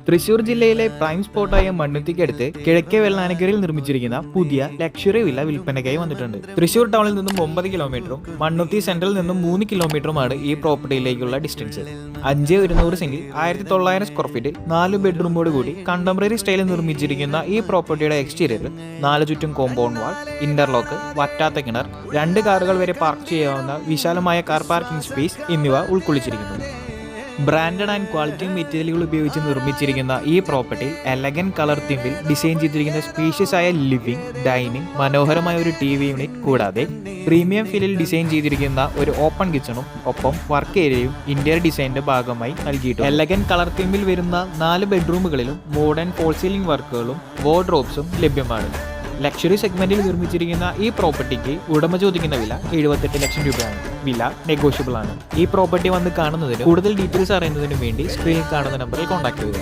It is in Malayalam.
തൃശൂർ ജില്ലയിലെ പ്രൈം സ്പോട്ടായ മണ്ണുത്തിക്കടുത്ത് കിഴക്കേ വെള്ളാനക്കരയിൽ നിർമ്മിച്ചിരിക്കുന്ന പുതിയ ലക്ഷറി വില്ല വിൽപ്പനയ്ക്കായി വന്നിട്ടുണ്ട്. തൃശൂർ ടൗണിൽ നിന്നും 9 കിലോമീറ്ററും മണ്ണുത്തി സെൻട്രലിൽ നിന്നും 3 കിലോമീറ്ററുമാണ് ഈ പ്രോപ്പർട്ടിയിലേക്കുള്ള ഡിസ്റ്റൻസ്. 5,100 സെന്റിൽ 1900 സ്ക്വയർ ഫീറ്റിൽ 4 ബെഡ്റൂമോട് കൂടി കണ്ടംപററി സ്റ്റൈലിൽ നിർമ്മിച്ചിരിക്കുന്ന ഈ പ്രോപ്പർട്ടിയുടെ എക്സ്റ്റീരിയറിൽ 4 ചുറ്റും കോമ്പൗണ്ട് വാൾ, ഇന്റർലോക്ക്, വറ്റാത്ത കിണർ, 2 കാറുകൾ വരെ പാർക്ക് ചെയ്യാവുന്ന വിശാലമായ കാർ പാർക്കിംഗ് സ്പേസ് എന്നിവ ഉൾക്കൊള്ളിച്ചിരിക്കുന്നു. ബ്രാൻഡഡ് ആൻഡ് ക്വാളിറ്റി മെറ്റീരിയലുകൾ ഉപയോഗിച്ച് നിർമ്മിച്ചിരിക്കുന്ന ഈ പ്രോപ്പർട്ടിയിൽ എലഗൻ കളർ തീമിൽ ഡിസൈൻ ചെയ്തിരിക്കുന്ന സ്പേഷ്യസ് ആയ ലിവിംഗ്, ഡൈനിങ്, മനോഹരമായ ഒരു TV യൂണിറ്റ് കൂടാതെ പ്രീമിയം ഫീലിൽ ഡിസൈൻ ചെയ്തിരിക്കുന്ന ഒരു ഓപ്പൺ കിച്ചണും ഒപ്പം വർക്ക് ഏരിയയും ഇന്റീരിയർ ഡിസൈനിന്റെ ഭാഗമായി നൽകിയിട്ടുണ്ട്. എലഗൻ കളർ തീമിൽ വരുന്ന 4 ബെഡ്റൂമുകളിലും മോഡേൺ ഫോൾ സീലിംഗ് വർക്കുകളും വാർഡ്രോബ്സും ലഭ്യമാണ്. ലക്ഷറി സെഗ്മെന്റിൽ നിർമ്മിച്ചിരിക്കുന്ന ഈ പ്രോപ്പർട്ടിക്ക് ഉടമ ചോദിക്കുന്ന വില 78 ലക്ഷം രൂപയാണ്. വില നെഗോഷ്യബിൾ ആണ്. ഈ പ്രോപ്പർട്ടി വന്ന് കാണുന്നതിന് കൂടുതൽ ഡീറ്റെയിൽസ് അറിയുന്നതിനു വേണ്ടി സ്ക്രീനിൽ കാണുന്ന നമ്പറിൽ കോൺടാക്ട് ചെയ്യുക.